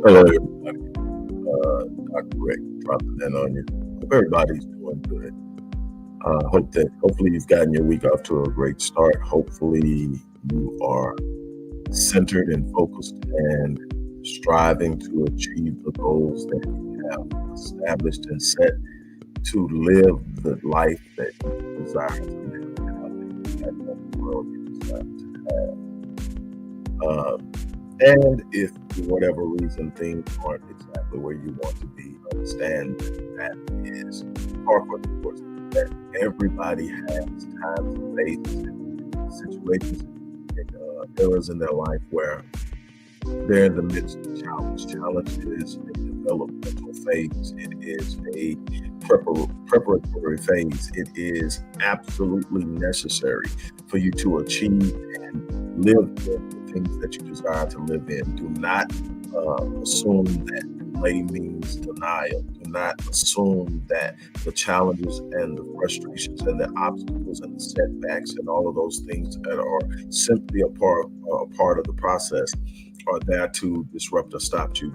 Hello, everybody. Dr. Rick dropping in on you. Hope everybody's doing good. Hopefully you've gotten your week off to a great start. Hopefully you are centered and focused and striving to achieve the goals that you have established and set to live the life that you desire to live and how to impact the world you desire to have. And if for whatever reason things aren't exactly where you want to be, understand that is par for the course. That everybody has times and phases and situations and eras in their life where they're in the midst of challenge. Challenge is a developmental phase. It is a preparatory phase. It is absolutely necessary for you to achieve and live in the things that you desire to live in. Do not assume that delay means denial. Do not assume that the challenges and the frustrations and the obstacles and the setbacks and all of those things that are simply a part of the process are there to disrupt or stop you.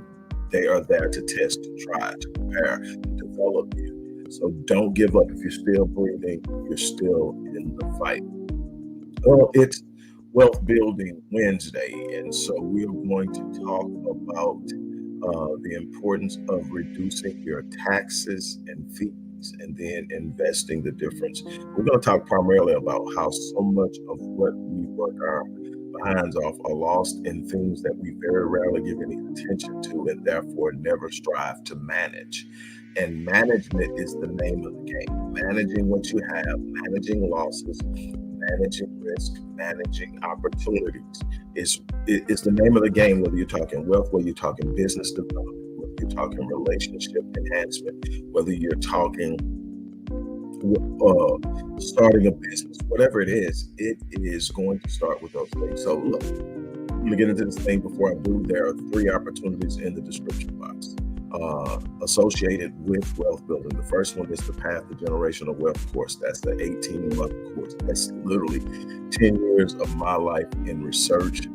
They are there to test, to try, to prepare, to develop you. So don't give up. If you're still breathing, you're still in the fight. Well, it's Wealth Building Wednesday, and so we are going to talk about the importance of reducing your taxes and fees and then investing the difference. We're going to talk primarily about how so much of what we work our behinds off are lost in things that we very rarely give any attention to and therefore never strive to manage. And management is the name of the game. Managing what you have, managing losses, managing risk, managing opportunities is the name of the game, whether you're talking wealth, whether you're talking business development, whether you're talking relationship enhancement, whether you're talking starting a business, whatever it is going to start with those things. So look, I'm going to get into this thing. Before I do, there are 3 opportunities in the description box associated with wealth building. The first one is the Path to Generational Wealth course. That's the 18-month course. That's literally 10 years of my life in research,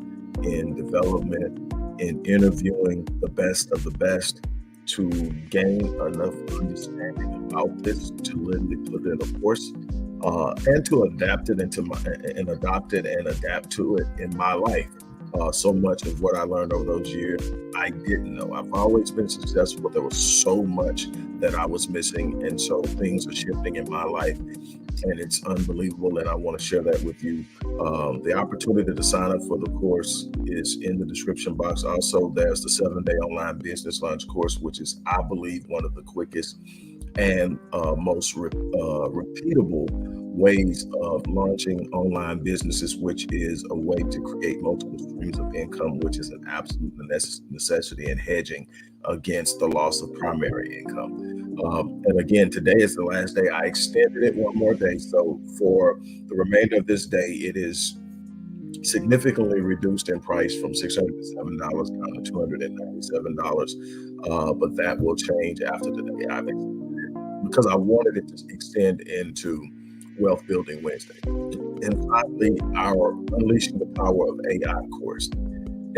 in development, in interviewing the best of the best to gain enough understanding about this to literally put it in a course and to adapt it and adopt it and adapt to it in my life. So much of what I learned over those years, I didn't know. I've always been successful, but there was so much that I was missing. And so things are shifting in my life and it's unbelievable. And I want to share that with you. The opportunity to sign up for the course is in the description box. Also, there's the 7-day online business lunch course, which is, I believe, one of the quickest and most repeatable ways of launching online businesses, which is a way to create multiple streams of income, which is an absolute necessity in hedging against the loss of primary income. And again, today is the last day. I extended it one more day. So for the remainder of this day, it is significantly reduced in price from $607 down to $297. But that will change after the day I've extended it because I wanted it to extend into Wealth Building Wednesday. And finally, our Unleashing the Power of AI course.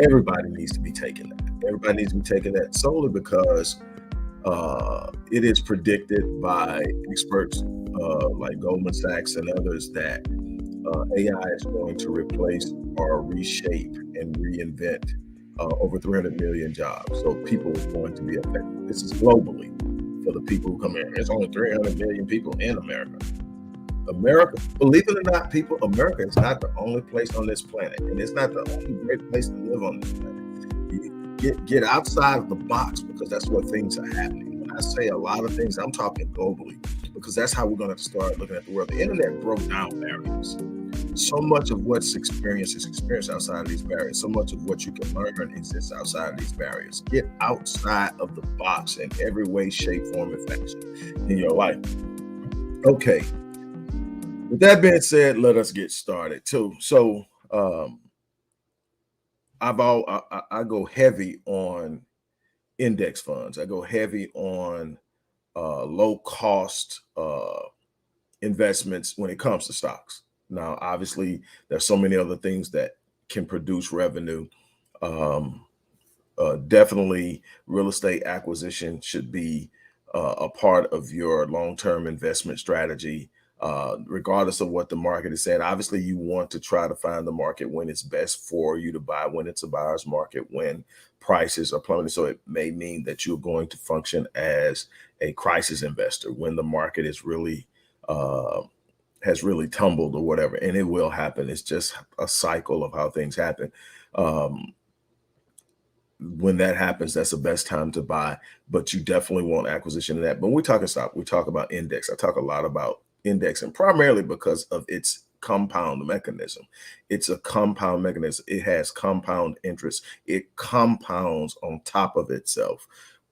Everybody needs to be taking that. Everybody needs to be taking that solely because it is predicted by experts like Goldman Sachs and others that AI is going to replace or reshape and reinvent over 300 million jobs. So people are going to be affected. This is globally for the people who come here. There's only 300 million people in America. America, believe it or not, people, America is not the only place on this planet, and it's not the only great place to live on this planet. You get outside of the box because that's where things are happening. When I say a lot of things, I'm talking globally because that's how we're going to start looking at the world. The internet broke down barriers. So much of what's experienced is experienced outside of these barriers. So much of what you can learn exists outside of these barriers. Get outside of the box in every way, shape, form, and fashion in your life. Okay. With that being said, let us get started too. So I go heavy on index funds. I go heavy on low cost investments when it comes to stocks. Now, obviously, there's so many other things that can produce revenue Definitely, real estate acquisition should be a part of your long-term investment strategy, regardless of what the market is saying. Obviously, you want to try to find the market when it's best for you to buy, when it's a buyer's market, when prices are plummeting. So it may mean that you're going to function as a crisis investor when the market is really uh, has really tumbled or whatever, and it will happen. It's just a cycle of how things happen. Um, when that happens, that's the best time to buy. But you definitely want acquisition in that. But when we talk stock, we talk about index. I talk a lot about index, and primarily because of its compound mechanism. It's a compound mechanism. It has compound interest. It compounds on top of itself,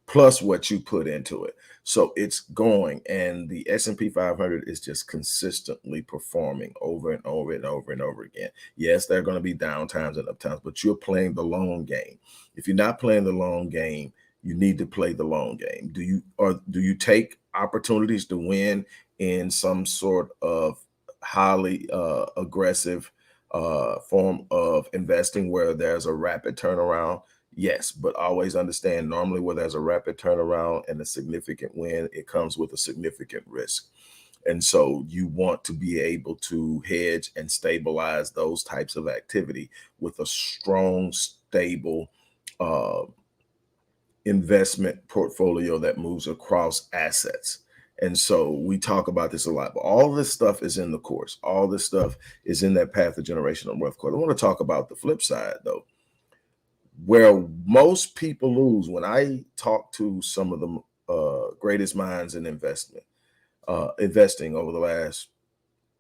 plus what you put into it. So it's going, and the S&P 500 is just consistently performing over and over and over and over again. Yes, there are going to be down times and up times, but you're playing the long game. If you're not playing the long game, you need to play the long game. Do you take opportunities to win in some sort of highly aggressive form of investing where there's a rapid turnaround? Yes, but always understand normally where there's a rapid turnaround and a significant win, it comes with a significant risk. And so you want to be able to hedge and stabilize those types of activity with a strong, stable uh, investment portfolio that moves across assets. And so we talk about this a lot, but all this stuff is in the course. All this stuff is in that Path to Generational Wealth course. I want to talk about the flip side, though, where most people lose. When I talk to some of the greatest minds in investing over the last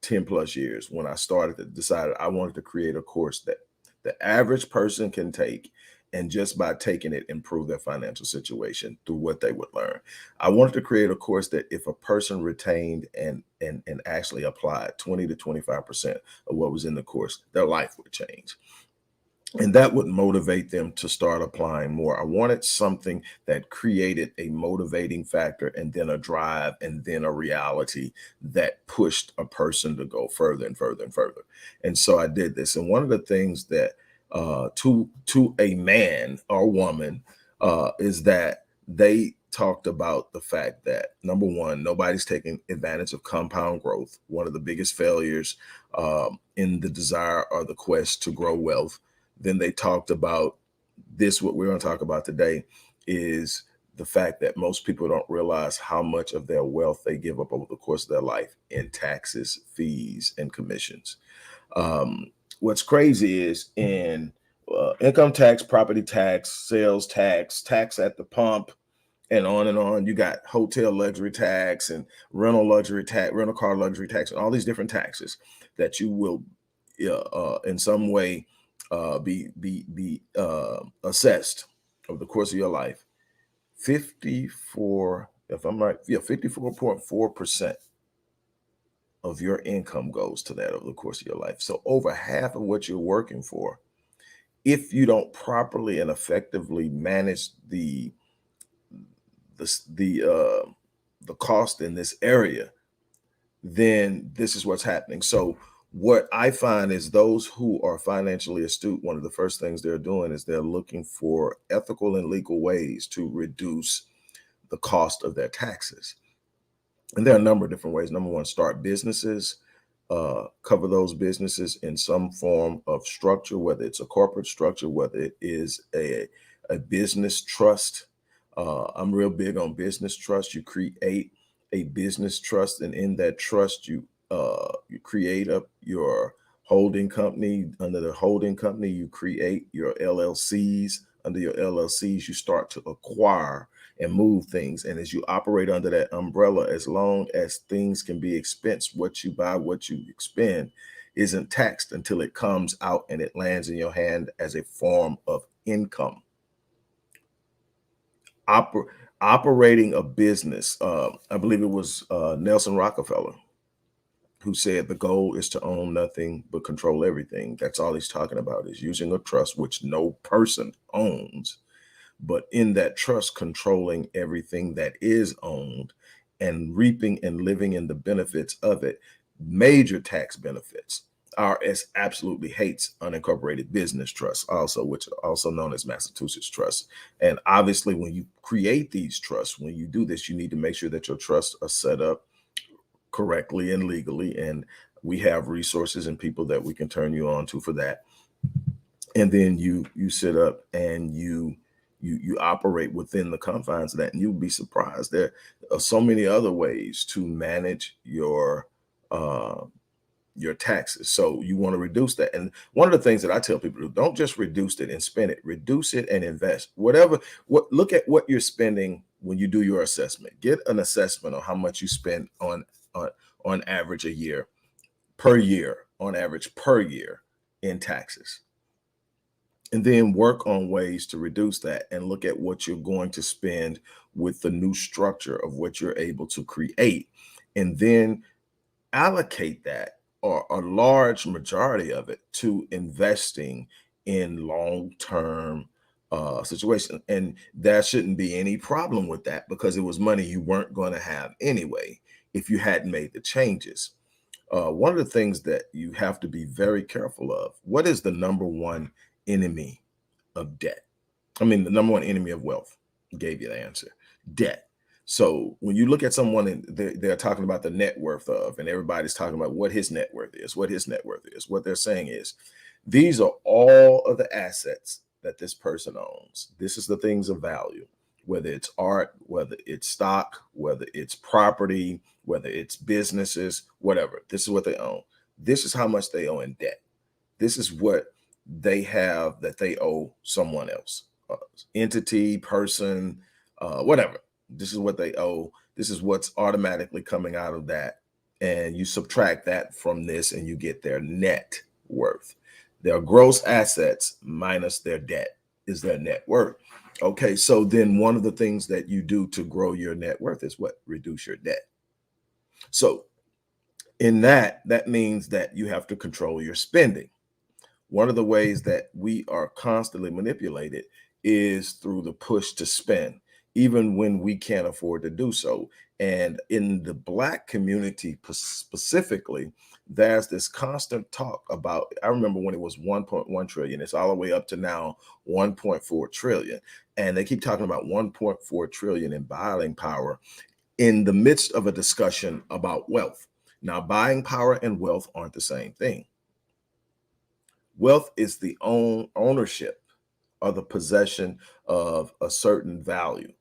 10 plus years, when I started to decide I wanted to create a course that the average person can take and just by taking it improve their financial situation through what they would learn. I wanted to create a course that if a person retained and actually applied 20 to 25% of what was in the course, their life would change. And that would motivate them to start applying more. I wanted something that created a motivating factor and then a drive and then a reality that pushed a person to go further and further and further. And so I did this. And one of the things that to a man or woman is that they talked about the fact that number one, nobody's taking advantage of compound growth. One of the biggest failures in the desire or the quest to grow wealth. Then they talked about this, what we're going to talk about today is the fact that most people don't realize how much of their wealth they give up over the course of their life in taxes, fees, and commissions. What's crazy is in income tax, property tax, sales tax, tax at the pump, and on and on. You got hotel luxury tax and rental car luxury tax, and all these different taxes that you will in some way be assessed over the course of your life. 54, if I'm right, yeah, 54.4% of your income goes to that over the course of your life. So over half of what you're working for, if you don't properly and effectively manage the cost in this area, then this is what's happening. So what I find is those who are financially astute, one of the first things they're doing is they're looking for ethical and legal ways to reduce the cost of their taxes. And there are a number of different ways. Number one, start businesses, cover those businesses in some form of structure, whether it's a corporate structure, whether it is a business trust. I'm real big on business trust. You create a business trust, and in that trust, you create up your holding company. Under the holding company, you create your LLCs. Under your LLCs, you start to acquire and move things. And as you operate under that umbrella, as long as things can be expensed, what you buy, what you expend isn't taxed until it comes out and it lands in your hand as a form of income. Operating a business, I believe it was Nelson Rockefeller who said the goal is to own nothing but control everything. That's all he's talking about, is using a trust which no person owns, but in that trust, controlling everything that is owned and reaping and living in the benefits of it, major tax benefits. IRS absolutely hates unincorporated business trusts, also, which are also known as Massachusetts trusts. And obviously, when you create these trusts, when you do this, you need to make sure that your trusts are set up correctly and legally. And we have resources and people that we can turn you on to for that. And then you sit up and you operate within the confines of that, and you'll be surprised. There are so many other ways to manage uh, your taxes. So you want to reduce that. And one of the things that I tell people, don't just reduce it and spend it, reduce it and invest. Look at what you're spending when you do your assessment. Get an assessment on how much you spend on on average a year, per year, on average per year in taxes. And then work on ways to reduce that and look at what you're going to spend with the new structure of what you're able to create. And then allocate that, or a large majority of it, to investing in long-term situation. And there shouldn't be any problem with that, because it was money you weren't going to have anyway if you hadn't made the changes. One of the things that you have to be very careful of: what is the number one enemy of debt? I mean, the number one enemy of wealth. Gave you the answer: debt. So when you look at someone and they're talking about the net worth of, and everybody's talking about what his net worth is, what his net worth is, what they're saying is, these are all of the assets that this person owns. This is the things of value, whether it's art, whether it's stock, whether it's property, whether it's businesses, whatever. This is what they own. This is how much they owe in debt. This is what they have that they owe someone else, entity, person, whatever. This is what they owe. This is what's automatically coming out of that. And you subtract that from this and you get their net worth. Their gross assets minus their debt is their net worth. Okay, so then one of the things that you do to grow your net worth is what? Reduce your debt. So in that means that you have to control your spending. One of the ways that we are constantly manipulated is through the push to spend, even when we can't afford to do so. And in the Black community specifically, there's this constant talk about, I remember when it was 1.1 trillion, it's all the way up to now 1.4 trillion. And they keep talking about 1.4 trillion in buying power in the midst of a discussion about wealth. Now, buying power and wealth aren't the same thing. Wealth is the ownership or the possession of a certain value.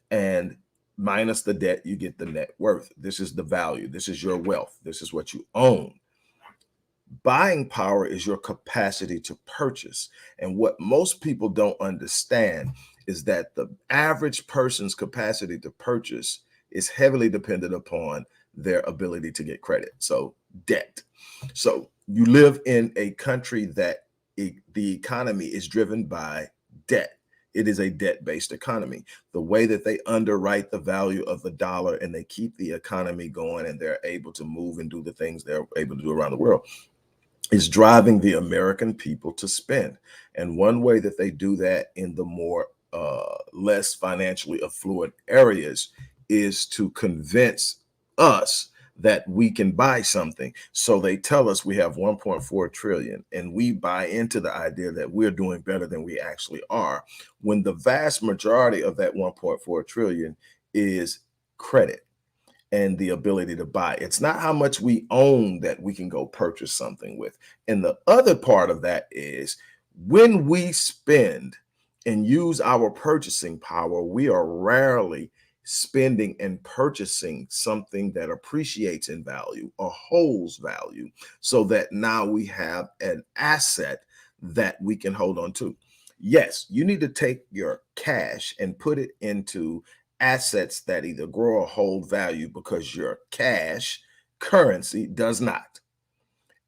And minus the debt, you get the net worth. This is the value. This is your wealth. This is what you own. Buying power is your capacity to purchase. And what most people don't understand is that the average person's capacity to purchase is heavily dependent upon their ability to get credit. So, debt. So, you live in a country that the economy is driven by debt. It is a debt-based economy. The way that they underwrite the value of the dollar and they keep the economy going and they're able to move and do the things they're able to do around the world is driving the American people to spend. And one way that they do that in the more less financially affluent areas is to convince us that we can buy something. So they tell us we have 1.4 trillion and we buy into the idea that we're doing better than we actually are, when the vast majority of that 1.4 trillion is credit and the ability to buy. It's not how much we own that we can go purchase something with. And the other part of that is, when we spend and use our purchasing power, we are rarely spending and purchasing something that appreciates in value or holds value, so that now we have an asset that we can hold on to. Yes, you need to take your cash and put it into assets that either grow or hold value, because your cash currency does not.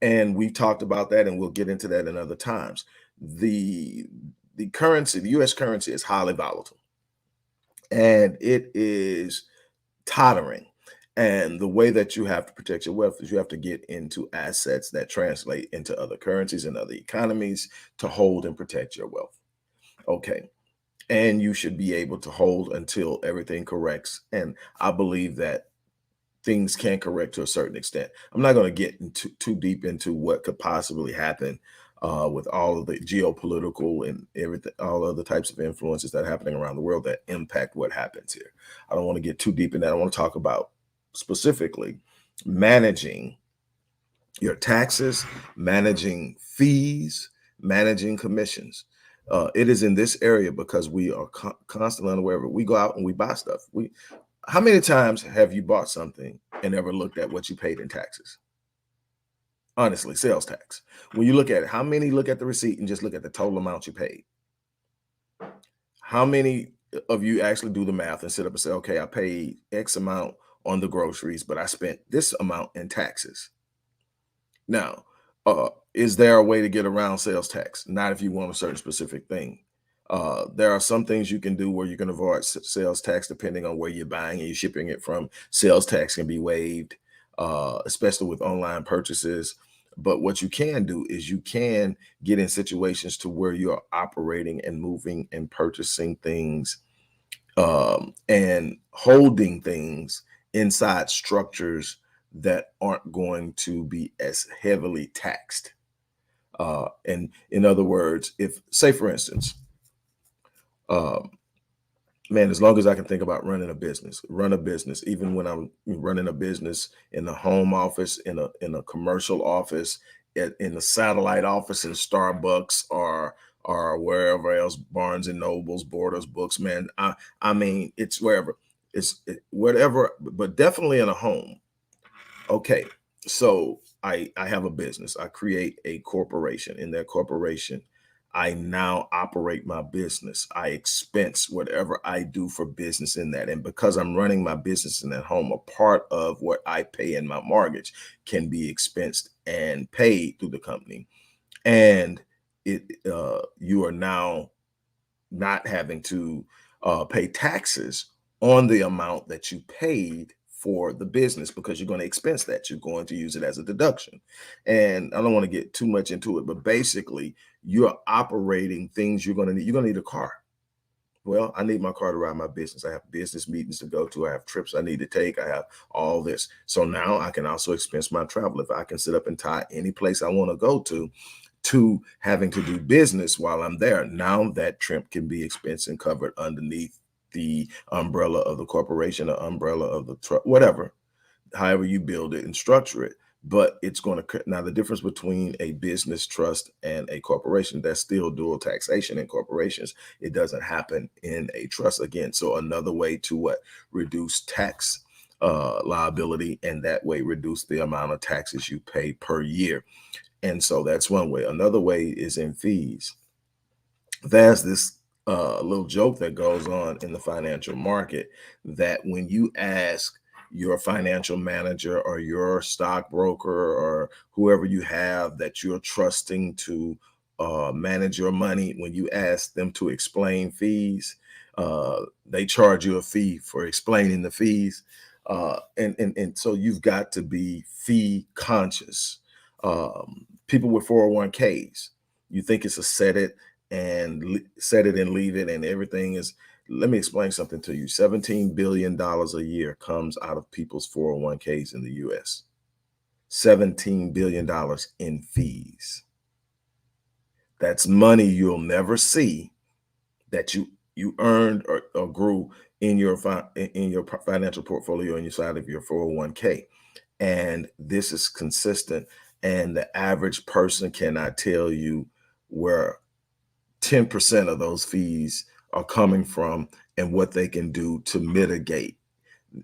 And we talked about that, and we'll get into that in other times. The currency, the US currency, is highly volatile and it is tottering. And the way that you have to protect your wealth is you have to get into assets that translate into other currencies and other economies to hold and protect your wealth. Okay. And you should be able to hold until everything corrects. And I believe that things can correct to a certain extent. I'm not going to get into too deep into what could possibly happen with all of the geopolitical and everything, all other types of influences that are happening around the world that impact what happens here. I don't want to get too deep in that. I want to talk about specifically managing your taxes, managing fees, managing commissions. It is in this area because we are constantly unaware of it. We go out and we buy stuff. How many times have you bought something and never looked at what you paid in taxes? Honestly, sales tax. When you look at it, how many look at the receipt and just look at the total amount you paid? How many of you actually do the math and sit up and say, okay, I paid X amount on the groceries, but I spent this amount in taxes? Now, is there a way to get around sales tax? Not if you want a certain specific thing. There are some things you can do where you can avoid sales tax depending on where you're buying and you're shipping it from. Sales tax can be waived, especially with online purchases. But what you can do is you can get in situations to where you're operating and moving and purchasing things and holding things inside structures that aren't going to be as heavily taxed. And in other words, if, say, for instance, um, man, as long as I can think about running a business, run a business, even when I'm running a business in the home office, in a commercial office, in a satellite office in Starbucks or wherever else, Barnes and Nobles, Borders, Books, man. I mean, it's wherever, whatever, but definitely in a home. Okay, so I have a business. I create a corporation. In that corporation, I now operate my business. I expense whatever I do for business in that. And because I'm running my business in that home, a part of what I pay in my mortgage can be expensed and paid through the company. And you are now not having to pay taxes on the amount that you paid for the business because you're going to expense that. You're going to use it as a deduction. And I don't want to get too much into it, but basically, you're operating things you're going to need. You're going to need a car. Well, I need my car to ride my business. I have business meetings to go to. I have trips I need to take. I have all this. So now I can also expense my travel. If I can sit up and tie any place I want to go to having to do business while I'm there. Now that trip can be expensed and covered underneath the umbrella of the corporation or umbrella of the truck, whatever, however you build it and structure it. But it's going to, now the difference between a business trust and a corporation, that's still dual taxation in corporations. It doesn't happen in a trust again. So another way to what? Reduce tax liability, and that way reduce the amount of taxes you pay per year. And so that's one way. Another way is in fees. There's this little joke that goes on in the financial market that when you ask your financial manager or your stockbroker or whoever you have that you're trusting to manage your money, when you ask them to explain fees, they charge you a fee for explaining the fees. And so you've got to be fee conscious. People with 401ks, you think it's a set it and leave it and everything is. Let me explain something to you. $17 billion a year comes out of people's 401ks in the US. $17 billion in fees. That's money you'll never see that you earned or grew in your financial portfolio inside of your 401k. And this is consistent. And the average person cannot tell you where 10% of those fees are coming from and what they can do to mitigate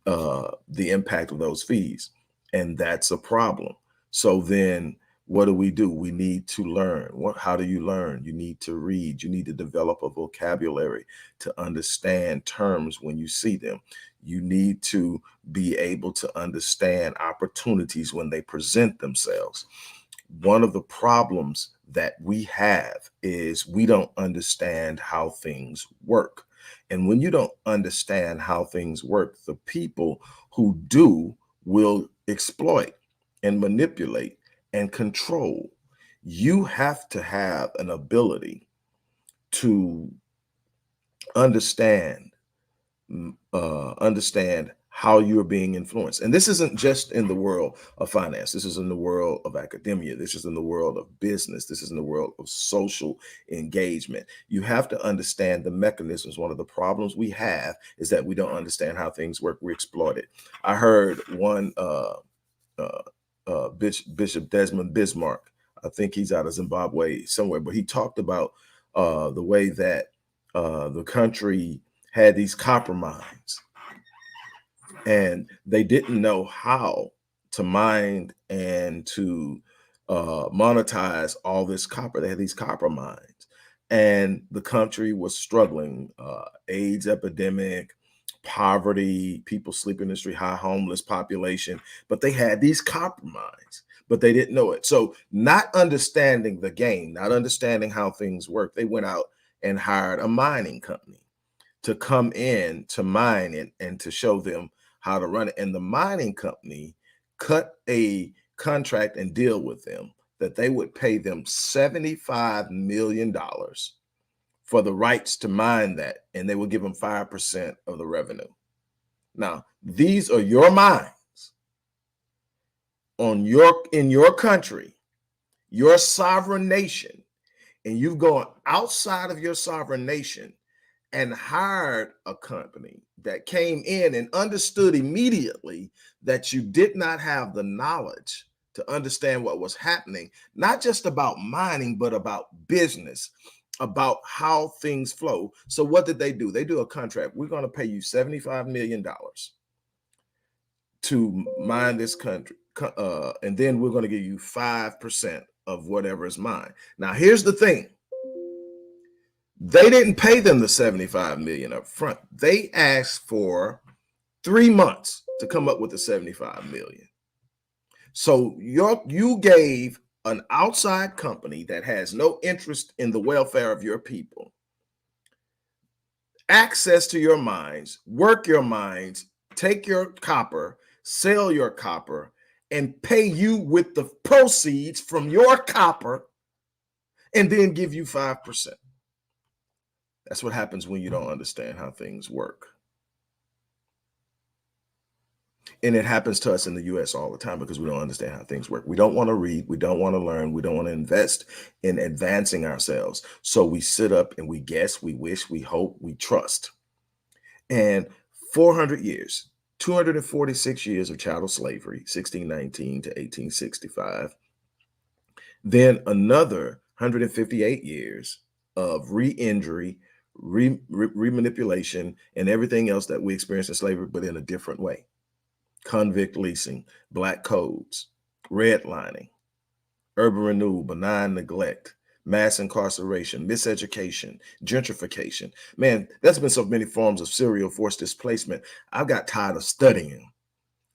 the impact of those fees. And that's a problem. So then what do? We need to learn. How do you learn? You need to read. You need to develop a vocabulary to understand terms when you see them. You need to be able to understand opportunities when they present themselves. One of the problems that we have is we don't understand how things work. And when you don't understand how things work, the people who do will exploit and manipulate and control. You have to have an ability to understand understand how you're being influenced. And this isn't just in the world of finance. This is in the world of academia. This is in the world of business. This is in the world of social engagement. You have to understand the mechanisms. One of the problems we have is that we don't understand how things work. We exploit it. I heard one uh, Bishop Desmond Bismarck. I think he's out of Zimbabwe somewhere, but he talked about the way that the country had these copper mines, and they didn't know how to mine and to monetize all this copper. They had these copper mines, and the country was struggling. AIDS epidemic, poverty, people sleeping in the street, high homeless population, but they had these copper mines, but they didn't know it. So not understanding the game, not understanding how things work, they went out and hired a mining company to come in to mine it and to show them how to run it. And the mining company cut a contract and deal with them that they would pay them $75 million for the rights to mine that, and they will give them 5% of the revenue. Now, these are your mines in your country, your sovereign nation, and you've gone outside of your sovereign nation and hired a company that came in and understood immediately that you did not have the knowledge to understand what was happening, not just about mining, but about business, about how things flow. So what did they do? They do a contract. We're going to pay you $75 million to mine this country, and then we're going to give you 5% of whatever is mine. Now, here's the thing. They didn't pay them the $75 million up front. They asked for 3 months to come up with the $75 million. So you gave an outside company that has no interest in the welfare of your people access to your mines, work your mines, take your copper, sell your copper, and pay you with the proceeds from your copper, and then give you 5%. That's what happens when you don't understand how things work. And it happens to us in the US all the time because we don't understand how things work. We don't want to read, we don't want to learn, we don't want to invest in advancing ourselves. So we sit up and we guess, we wish, we hope, we trust. And 400 years, 246 years of chattel slavery, 1619 to 1865. Then another 158 years of re-injury, re-manipulation, and everything else that we experienced in slavery, but in a different way. Convict leasing, black codes, redlining, urban renewal, benign neglect, mass incarceration, miseducation, gentrification. Man, there's been so many forms of serial forced displacement. I've got tired of studying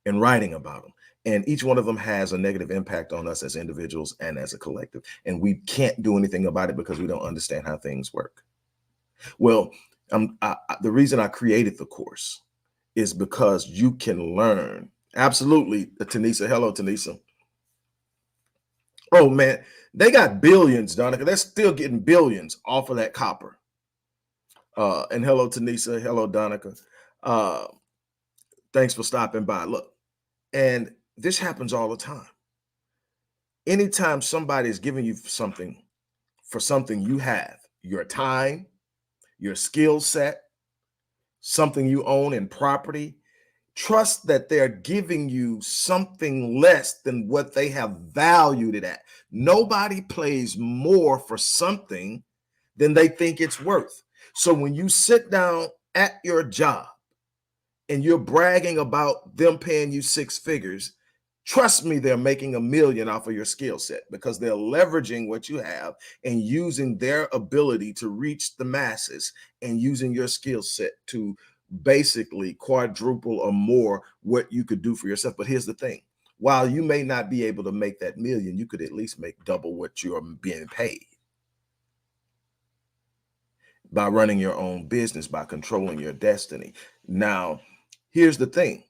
and writing about them. And each one of them has a negative impact on us as individuals and as a collective. And we can't do anything about it because we don't understand how things work. Well, the reason I created the course is because you can learn. Absolutely, Tanisa. Hello, Tanisa. Oh, man, they got billions, Donica. They're still getting billions off of that copper. And hello, Tanisa. Hello, Donica. Thanks for stopping by. Look, and this happens all the time. Anytime somebody is giving you something for something you have, your time, your skill set, something you own in property, trust that they're giving you something less than what they have valued it at. Nobody pays more for something than they think it's worth. So when you sit down at your job and you're bragging about them paying you 6 figures, trust me, they're making $1 million off of your skill set because they're leveraging what you have and using their ability to reach the masses and using your skill set to basically quadruple or more what you could do for yourself. But here's the thing. While you may not be able to make that $1 million, you could at least make double what you're being paid by running your own business, by controlling your destiny. Now, here's the thing.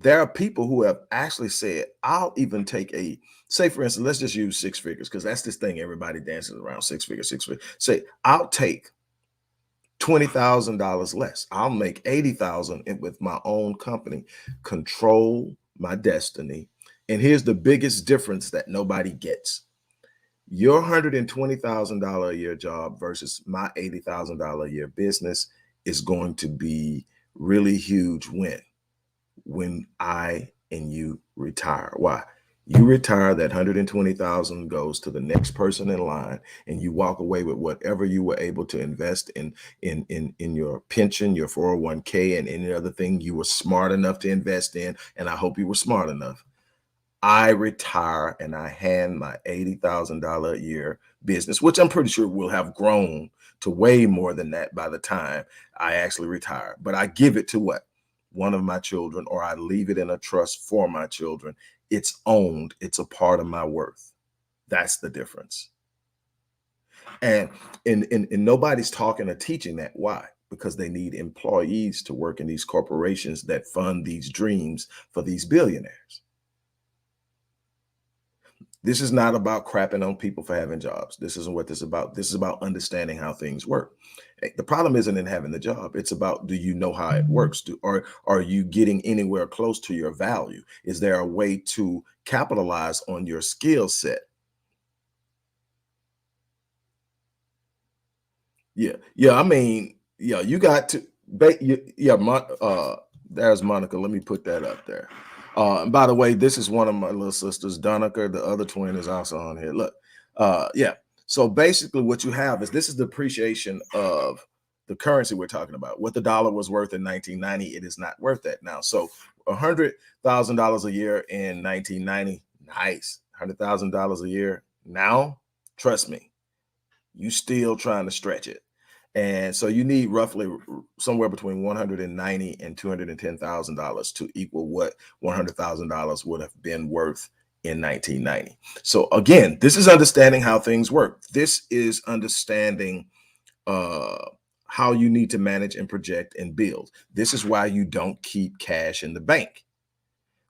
There are people who have actually said, I'll even take say, for instance, let's just use 6 figures because that's this thing everybody dances around, 6 figures, 6 figures. Say, I'll take $20,000 less. I'll make 80,000 with my own company, control my destiny. And here's the biggest difference that nobody gets. Your $120,000 a year job versus my $80,000 a year business is going to be really huge when I and you retire. Why? You retire, that 120,000 goes to the next person in line, and you walk away with whatever you were able to invest in your pension, your 401k, and any other thing you were smart enough to invest in. And I hope you were smart enough. I retire and I hand my $80,000 a year business, which I'm pretty sure will have grown to way more than that by the time I actually retire. But I give it to what? One of my children, or I leave it in a trust for my children. It's owned, it's a part of my worth. That's the difference. And nobody's talking or teaching that. Why? Because they need employees to work in these corporations that fund these dreams for these billionaires. This is not about crapping on people for having jobs. This isn't what this is about. This is about understanding how things work. The problem isn't in having the job. It's about, do you know how it works? Or are you getting anywhere close to your value? Is there a way to capitalize on your skill set? Yeah. I mean, yeah, you got to, there's Monica. Let me put that up there. And by the way, this is one of my little sisters, Donica. The other twin is also on here. Look, yeah. So basically, what you have is, this is the appreciation of the currency we're talking about. What the dollar was worth in 1990, it is not worth that now. So $100,000 a year in 1990, nice. $100,000 a year now, trust me, you still trying to stretch it. And so you need roughly somewhere between 190 and $210,000 to equal what $100,000 would have been worth in 1990. So again, this is understanding how things work. This is understanding uh, how you need to manage and project and build. This is why you don't keep cash in the bank.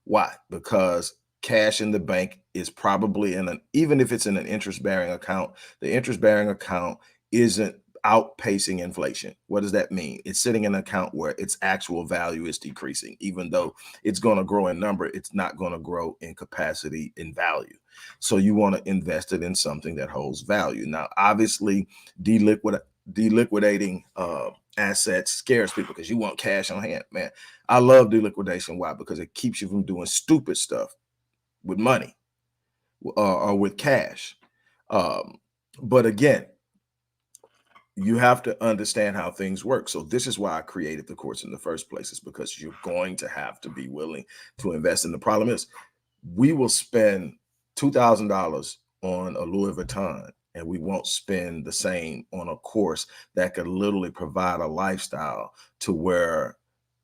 Why? Because cash in the bank is probably in an, even if it's in an interest bearing account, the interest bearing account isn't outpacing inflation. What does that mean? It's sitting in an account where its actual value is decreasing. Even though it's going to grow in number, it's not going to grow in capacity and value. So you want to invest it in something that holds value. Now, obviously, deliquidating assets scares people because you want cash on hand. Man, I love deliquidation. Why? Because it keeps you from doing stupid stuff with money or with cash. But again, you have to understand how things work. So this is why I created the course in the first place, is because you're going to have to be willing to invest. And the problem is, we will spend $2,000 on a Louis Vuitton, and we won't spend the same on a course that could literally provide a lifestyle to where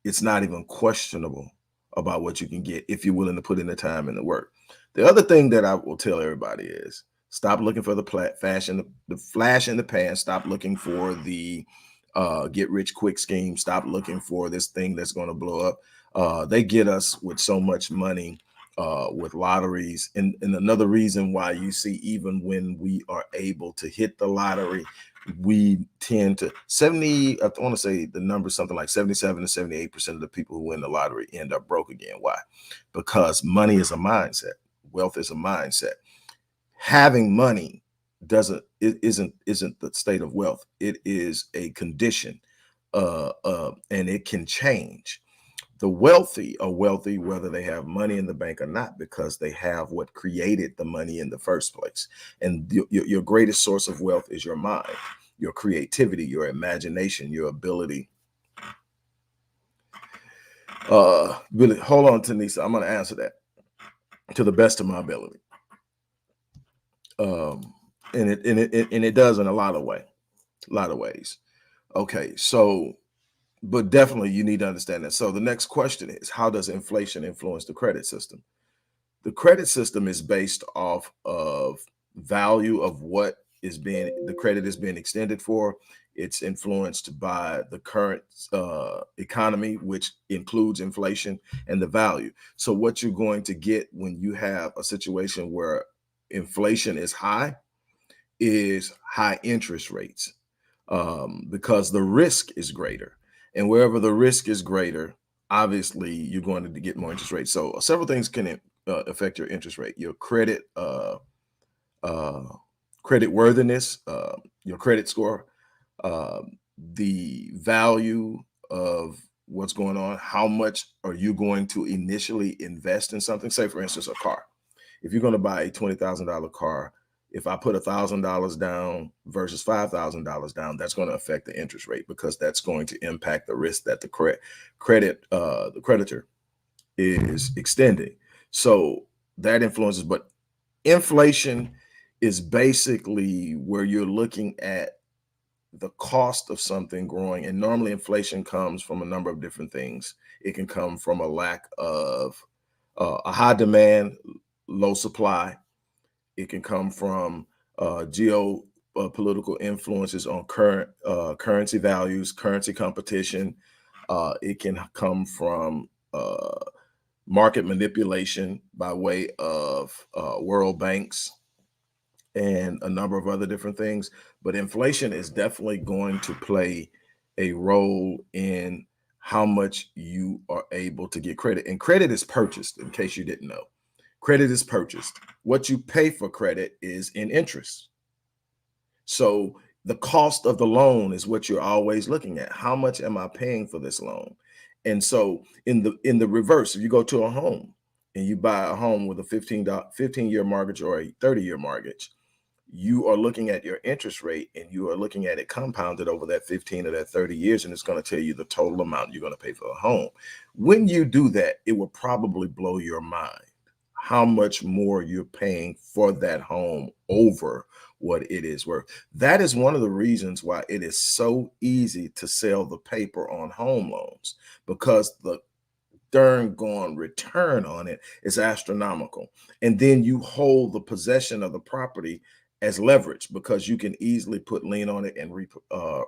it's not even questionable about what you can get if you're willing to put in the time and the work. The other thing that I will tell everybody is, stop looking for the flash in the pan. Stop looking for the get rich quick scheme. Stop looking for this thing that's going to blow up. They get us with so much money with lotteries. And another reason why you see, even when we are able to hit the lottery, we tend to I want to say the number is something like 77 to 78% of the people who win the lottery end up broke again. Why? Because money is a mindset. Wealth is a mindset. Having money isn't the state of wealth. It is a condition, and it can change. The wealthy are wealthy whether they have money in the bank or not, because they have what created the money in the first place. And your greatest source of wealth is your mind, your creativity, your imagination, your ability. Really, hold on, Tanisha. I'm going to answer that to the best of my ability. And it does in a lot of ways. Okay, so, but definitely you need to understand that. So the next question is, how does inflation influence the credit system? The credit system is based off of value of what the credit is being extended for. It's influenced by the current economy, which includes inflation and the value. So what you're going to get when you have a situation where inflation is high interest rates. because the risk is greater. And wherever the risk is greater, obviously you're going to get more interest rates. So several things can affect your interest rate: your uh, credit worthiness, your credit score, uh, the value of what's going on. How much are you going to initially invest in something? Say, for instance, a car. If you're going to buy a $20,000 car, if I put $1,000 down versus $5,000 down, that's going to affect the interest rate, because that's going to impact the risk that the the creditor is extending. So that influences. But inflation is basically where you're looking at the cost of something growing. And normally inflation comes from a number of different things. It can come from a lack of a high demand, low supply. It can come from geopolitical influences on current currency values, currency competition. It can come from market manipulation by way of world banks and a number of other different things. But inflation is definitely going to play a role in how much you are able to get credit. And credit is purchased, in case you didn't know. Credit is purchased. What you pay for credit is in interest. So the cost of the loan is what you're always looking at. How much am I paying for this loan? And so in the reverse, if you go to a home and you buy a home with a 15-year mortgage or a 30-year mortgage, you are looking at your interest rate and you are looking at it compounded over that 15 or that 30 years, and it's going to tell you the total amount you're going to pay for a home. When you do that, it will probably blow your mind how much more you're paying for that home over what it is worth. That is one of the reasons why it is so easy to sell the paper on home loans, because the darn gone return on it is astronomical. And then you hold the possession of the property as leverage, because you can easily put lien on it and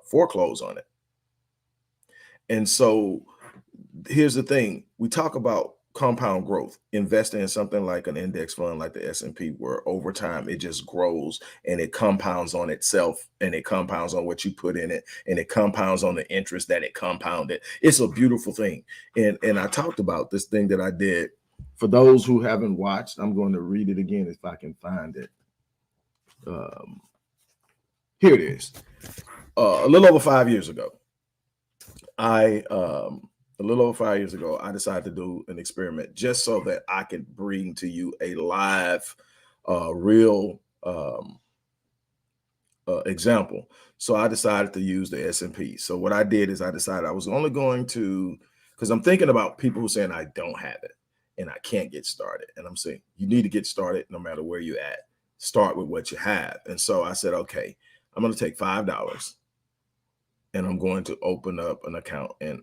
foreclose on it. And so here's the thing: we talk about compound growth, investing in something like an index fund like the S&P, where over time it just grows and it compounds on itself, and it compounds on what you put in it, and it compounds on the interest that it compounded. It's a beautiful thing. And I talked about this thing that I did. For those who haven't watched, I'm going to read it again if I can find it. Here it is. A little over 5 years ago, I decided to do an experiment just so that I could bring to you a live, real example. So I decided to use the S&P. So what I did is I decided I was only going to, because I'm thinking about people who are saying I don't have it and I can't get started. And I'm saying you need to get started no matter where you're at. Start with what you have. And so I said, okay, I'm going to take $5 and I'm going to open up an account and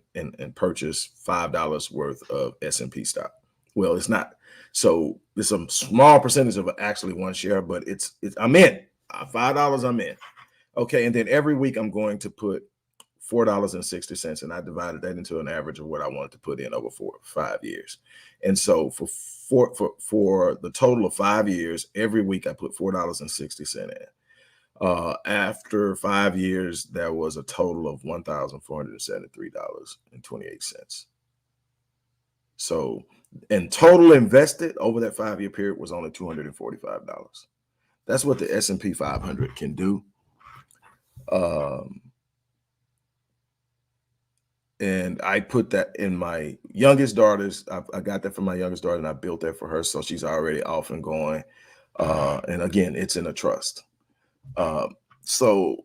purchase $5 worth of S&P stock. Well, it's not. So it's a small percentage of actually one share, but it's I'm in. $5 I'm in. Okay. And then every week I'm going to put $4.60, and I divided that into an average of what I wanted to put in over 5 years. And so for the total of 5 years, every week I put $4.60 in. After 5 years, there was a total of $1,473.28. So, and total invested over that 5-year period was only $245. That's what the S&P 500 can do. And I put that in my youngest daughter's. I got that from my youngest daughter, and I built that for her, so she's already off and going. And again, it's in a trust. So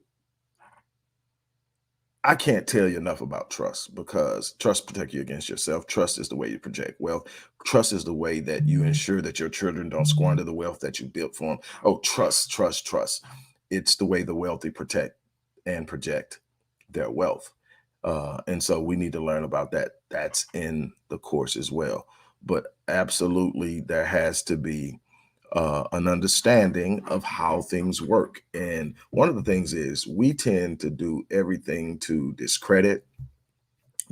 I can't tell you enough about trust, because trust protects you against yourself. Trust is the way you project wealth. Trust is the way that you ensure that your children don't squander the wealth that you built for them. Oh, trust, trust, trust. It's the way the wealthy protect and project their wealth. And so we need to learn about that. That's in the course as well. But absolutely, there has to be an understanding of how things work. And one of the things is we tend to do everything to discredit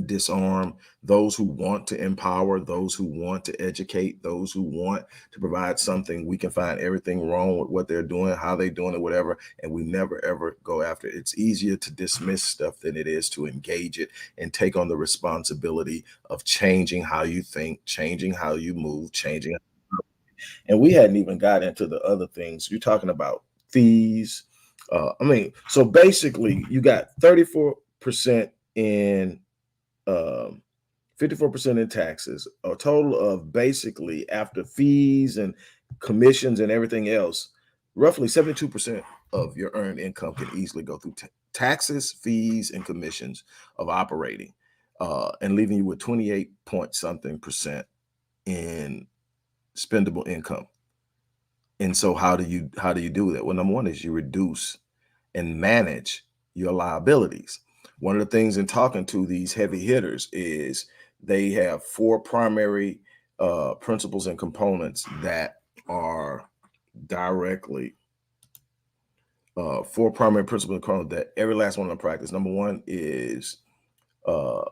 disarm those who want to empower, those who want to educate, those who want to provide something. We can find everything wrong with what they're doing, how they're doing it, whatever, and we never ever go after it. It's easier to dismiss stuff than it is to engage it and take on the responsibility of changing how you think, changing how you move, changing. And we hadn't even got into the other things. You're talking about fees. So basically you got 34% in 54% in taxes, a total of basically after fees and commissions and everything else, roughly 72% of your earned income can easily go through taxes, fees, and commissions of operating, and leaving you with 28 point something percent in spendable income. And so how do you do that? Well, number one is you reduce and manage your liabilities. One of the things in talking to these heavy hitters is they have four primary principles and components that are directly four primary principles and components that every last one of them practice. Number one is uh,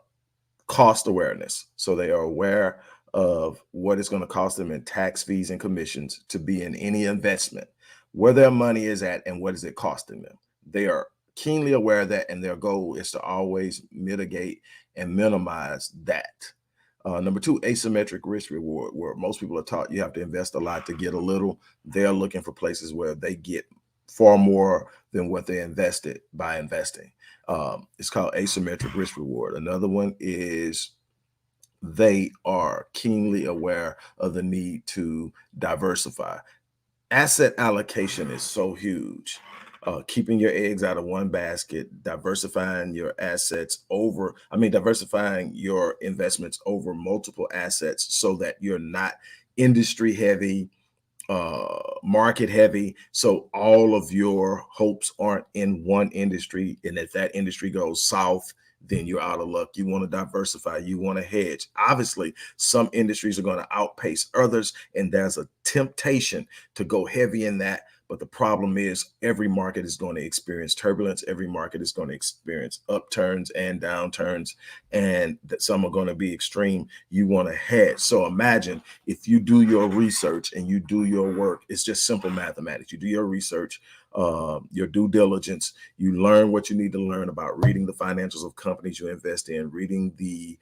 cost awareness. So they are aware of what it's going to cost them in tax, fees, and commissions to be in any investment, where their money is at, and what is it costing them. They are keenly aware of that, and their goal is to always mitigate and minimize that. Number two, asymmetric risk reward, where most people are taught you have to invest a lot to get a little. They're looking for places where they get far more than what they invested by investing. It's called asymmetric risk reward. Another one is they are keenly aware of the need to diversify. Asset allocation is so huge. Keeping your eggs out of one basket, diversifying your assets over, diversifying your investments over multiple assets so that you're not industry heavy, market heavy. So all of your hopes aren't in one industry. And if that industry goes south, then you're out of luck. You want to diversify, you want to hedge. Obviously, some industries are going to outpace others, and there's a temptation to go heavy in that. But the problem is every market is going to experience turbulence. Every market is going to experience upturns and downturns, and that some are going to be extreme. You want to hedge. So imagine if you do your research and you do your work. It's just simple mathematics. You do your research, your due diligence. You learn what you need to learn about reading the financials of companies you invest in, reading the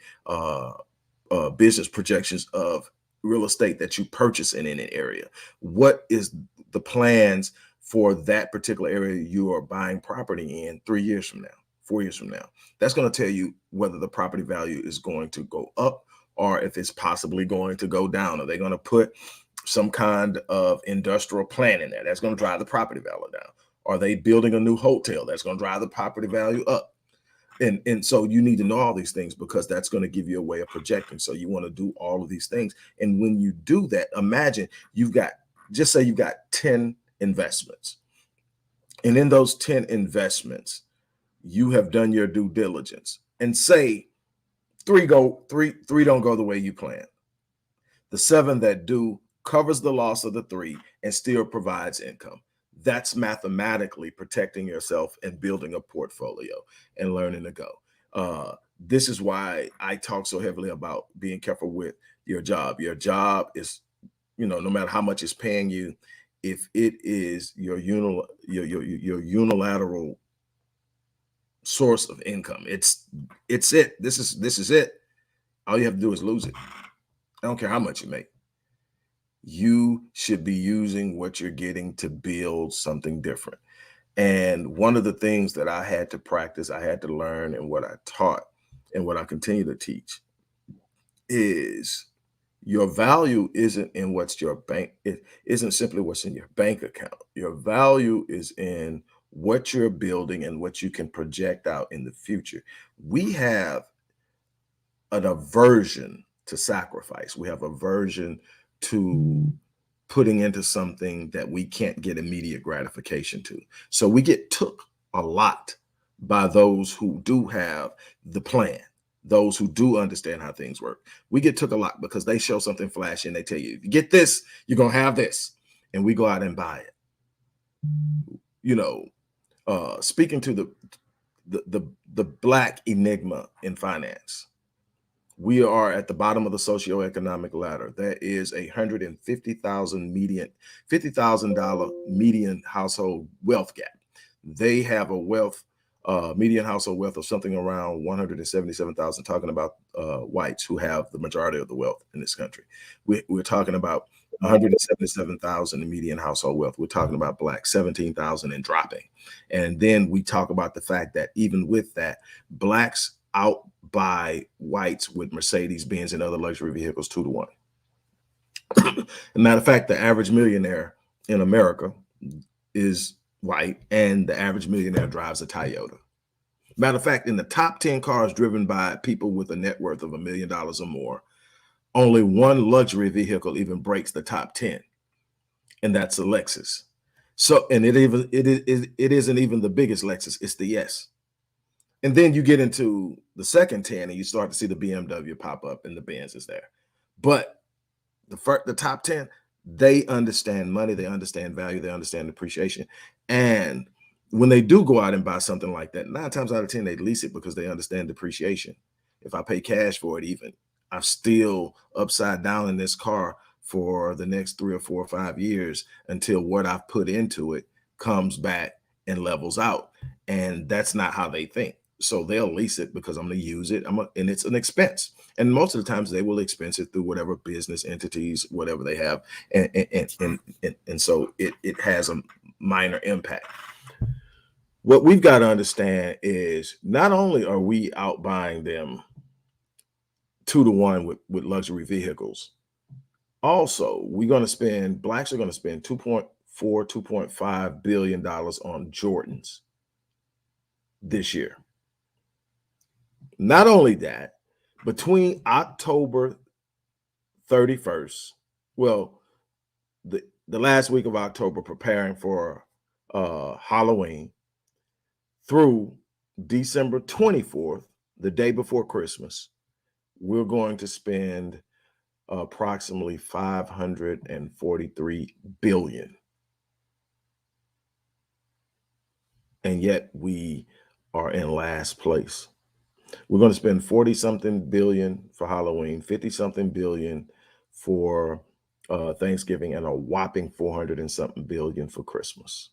business projections of real estate that you purchase in an area. What is the plans for that particular area you are buying property in 3 years from now, 4 years from now? That's going to tell you whether the property value is going to go up or if it's possibly going to go down. Are they going to put some kind of industrial plant in there that's going to drive the property value down? Are they building a new hotel that's going to drive the property value up? And so you need to know all these things because that's going to give you a way of projecting. So you want to do all of these things. And when you do that, imagine just say you've got 10 investments. And in those 10 investments, you have done your due diligence. And say three don't go the way you planned. The 7 that do covers the loss of the 3 and still provides income. That's mathematically protecting yourself and building a portfolio and learning to go. This is why I talk so heavily about being careful with your job. Your job is, no matter how much it's paying you, if it is your unilateral source of income, it's it. This is it. All you have to do is lose it. I don't care how much you make. You should be using what you're getting to build something different. And one of the things that I had to practice, I had to learn, and what I taught and what I continue to teach is your value isn't in what's your bank. It isn't simply what's in your bank account. Your value is in what you're building and what you can project out in the future. We have an aversion to sacrifice. We have aversion to putting into something that we can't get immediate gratification to. So we get took a lot by those who do have the plan, those who do understand how things work. We get took a lot because they show something flashy and they tell you, if you get this, you're going to have this. And we go out and buy it. Speaking to the black enigma in finance, We are at the bottom of the socioeconomic ladder. There is a $50,000 median household wealth gap. They have a median household wealth of something around 177,000, talking about whites who have the majority of the wealth in this country. We're talking about 177,000 in median household wealth. We're talking about black 17,000 and dropping. And then we talk about the fact that even with that, blacks outbuy whites with Mercedes Benz and other luxury vehicles 2-1. As a matter of fact, the average millionaire in America is white, and the average millionaire drives a Toyota. Matter of fact, in the top 10 cars driven by people with a net worth of $1 million or more, only one luxury vehicle even breaks the top 10, and that's a Lexus. So, and it isn't even the biggest Lexus, it's the S. And then you get into the second 10 and you start to see the BMW pop up and the Benz is there. But the top 10, they understand money, they understand value, they understand appreciation. And when they do go out and buy something like that, 9 times out of 10, they lease it because they understand depreciation. If I pay cash for it, even, I'm still upside down in this car for the next 3 or 4 or 5 years until what I've put into it comes back and levels out. And that's not how they think. So they'll lease it because I'm going to use it. And it's an expense. And most of the times they will expense it through whatever business entities, whatever they have. And so it has a minor impact. What we've got to understand is not only are we outbuying them 2-1 with luxury vehicles, also blacks are going to spend $2.5 billion on Jordans this year. Not only that, between October 31st, well, the last week of October, preparing for Halloween, through December 24th, the day before Christmas, we're going to spend approximately $543 billion. And yet we are in last place. We're going to spend 40-something billion for Halloween, 50-something billion for Thanksgiving, and a whopping 400-something billion for Christmas.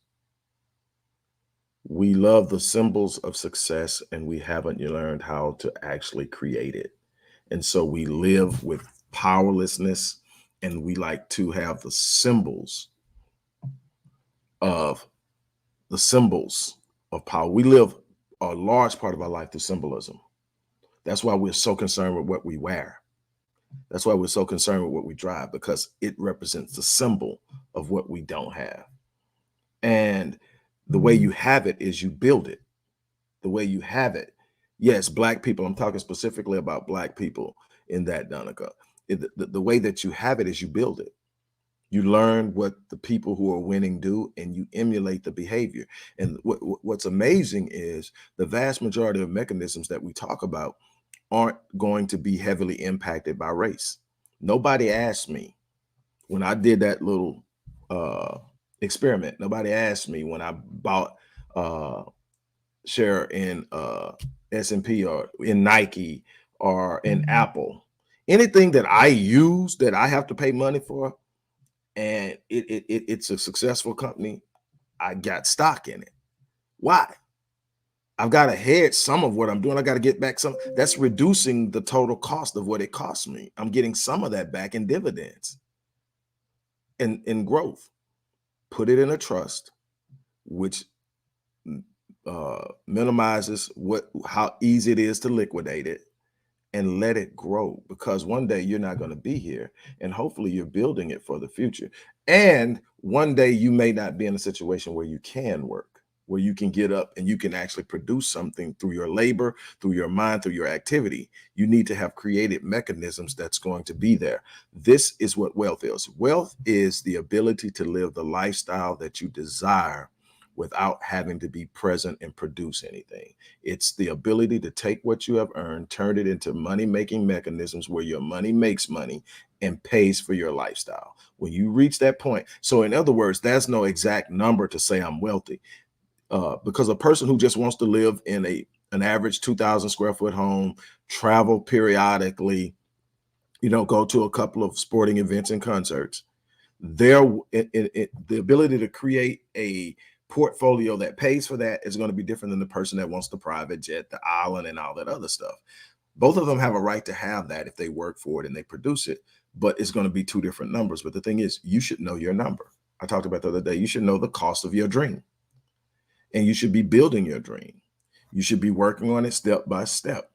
We love the symbols of success, and we haven't learned how to actually create it. And so we live with powerlessness, and we like to have the symbols of power. We live a large part of our life through symbolism. That's why we're so concerned with what we wear. That's why we're so concerned with what we drive, because it represents the symbol of what we don't have. And the way you have it is you build it. The way you have it. Yes, Black people, I'm talking specifically about Black people in that, Donica. The way that you have it is you build it. You learn what the people who are winning do, and you emulate the behavior. And what's amazing is the vast majority of mechanisms that we talk about aren't going to be heavily impacted by race. Nobody asked me when I did that little experiment. Nobody asked me when I bought share in S&P or in Nike or in Apple. Anything that I use that I have to pay money for, and it's a successful company, I got stock in it. Why? I've got to hedge some of what I'm doing. I got to get back some. That's reducing the total cost of what it costs me. I'm getting some of that back in dividends and in growth. Put it in a trust, which minimizes how easy it is to liquidate it, and let it grow, because one day you're not going to be here, and hopefully you're building it for the future. And one day you may not be in a situation where you can work, where you can get up and you can actually produce something through your labor, through your mind, through your activity. You need to have created mechanisms that's going to be there. This is what wealth is. Wealth is the ability to live the lifestyle that you desire without having to be present and produce anything. It's the ability to take what you have earned, turn it into money-making mechanisms where your money makes money and pays for your lifestyle. When you reach that point, so in other words, there's no exact number to say I'm wealthy, because a person who just wants to live in a an average 2,000 square foot home, travel periodically, go to a couple of sporting events and concerts. The ability to create a portfolio that pays for that is going to be different than the person that wants the private jet, the island, and all that other stuff. Both of them have a right to have that if they work for it and they produce it, but it's going to be two different numbers. But the thing is, you should know your number. I talked about the other day. You should know the cost of your dream, and you should be building your dream. You should be working on it step by step.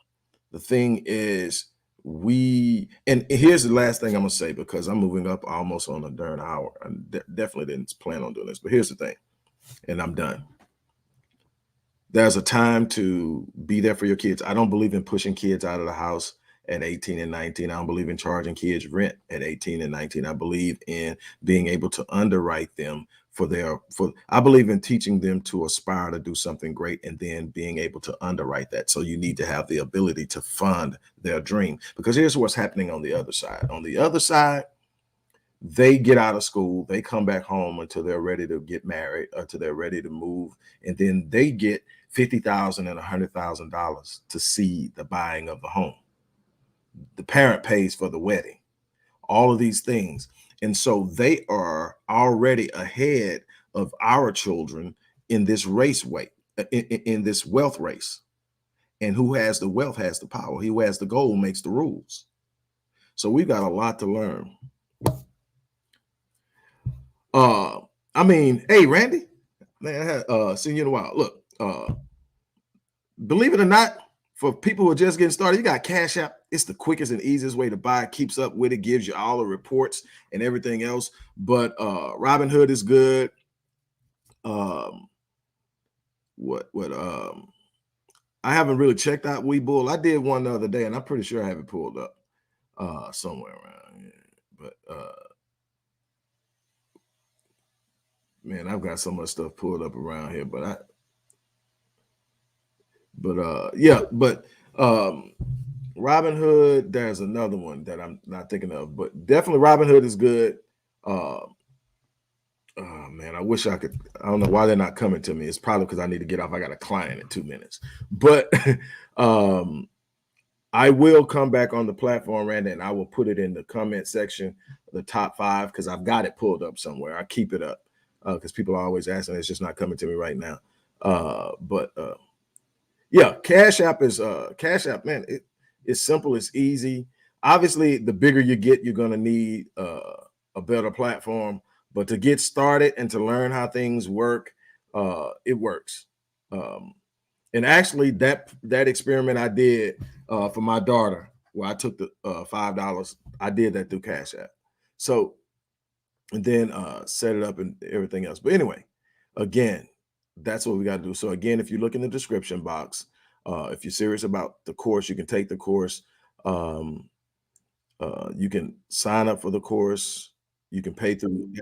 The thing is, and here's the last thing I'm gonna say, because I'm moving up almost on a darn hour. I definitely didn't plan on doing this, but here's the thing, and I'm done. There's a time to be there for your kids. I don't believe in pushing kids out of the house at 18 and 19. I don't believe in charging kids rent at 18 and 19. I believe in being able to underwrite them I believe in teaching them to aspire to do something great and then being able to underwrite that. So you need to have the ability to fund their dream, because here's what's happening on the other side. On the other side, they get out of school, they come back home until they're ready to get married, until they're ready to move, and then they get $50,000 and $100,000 to see the buying of the home. The parent pays for the wedding, all of these things. And so they are already ahead of our children in this in this wealth race. And who has the wealth has the power. He who has the gold makes the rules. So we've got a lot to learn. Hey, Randy, man, I had seen you in a while. Look, believe it or not, for people who are just getting started, you got Cash App. It's the quickest and easiest way to buy. Keeps up with it, gives you all the reports and everything else. But Robinhood is good. I haven't really checked out Webull. I did one the other day, and I'm pretty sure I have it pulled up somewhere around here. But man, I've got so much stuff pulled up around here. But Robinhood, there's another one that I'm not thinking of, but definitely Robinhood is good. Oh man, I wish I could. I don't know why they're not coming to me. It's probably because I need to get off. I got a client in 2 minutes. But I will come back on the platform, Randy, and I will put it in the comment section, the top 5, because I've got it pulled up somewhere. I keep it up because people are always asking. It's just not coming to me right now. Yeah, Cash App, man. It's simple. It's easy. Obviously, the bigger you get, you're going to need a better platform. But to get started and to learn how things work, it works. And actually, that experiment I did for my daughter, where I took the $5, I did that through Cash App. So, and then set it up and everything else. But anyway, again, that's what we got to do. So again, if you look in the description box, if you're serious about the course, you can take the course. You can sign up for the course. You can pay through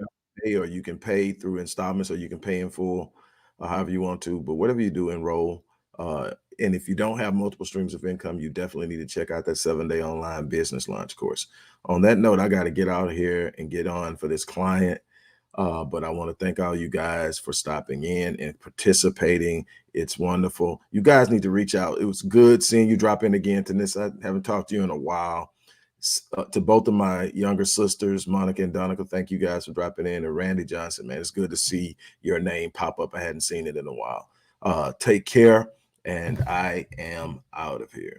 pay, or you can pay through installments, or you can pay in full, however you want to. But whatever you do, enroll. And if you don't have multiple streams of income, you definitely need to check out that 7-day online business launch course. On that note, I got to get out of here and get on for this client. But I want to thank all you guys for stopping in and participating. It's wonderful. You guys need to reach out. It was good seeing you drop in again to this. I haven't talked to you in a while. To both of my younger sisters, Monica and Donica, thank you guys for dropping in. And Randy Johnson, man, it's good to see your name pop up. I hadn't seen it in a while. Take care, and I am out of here.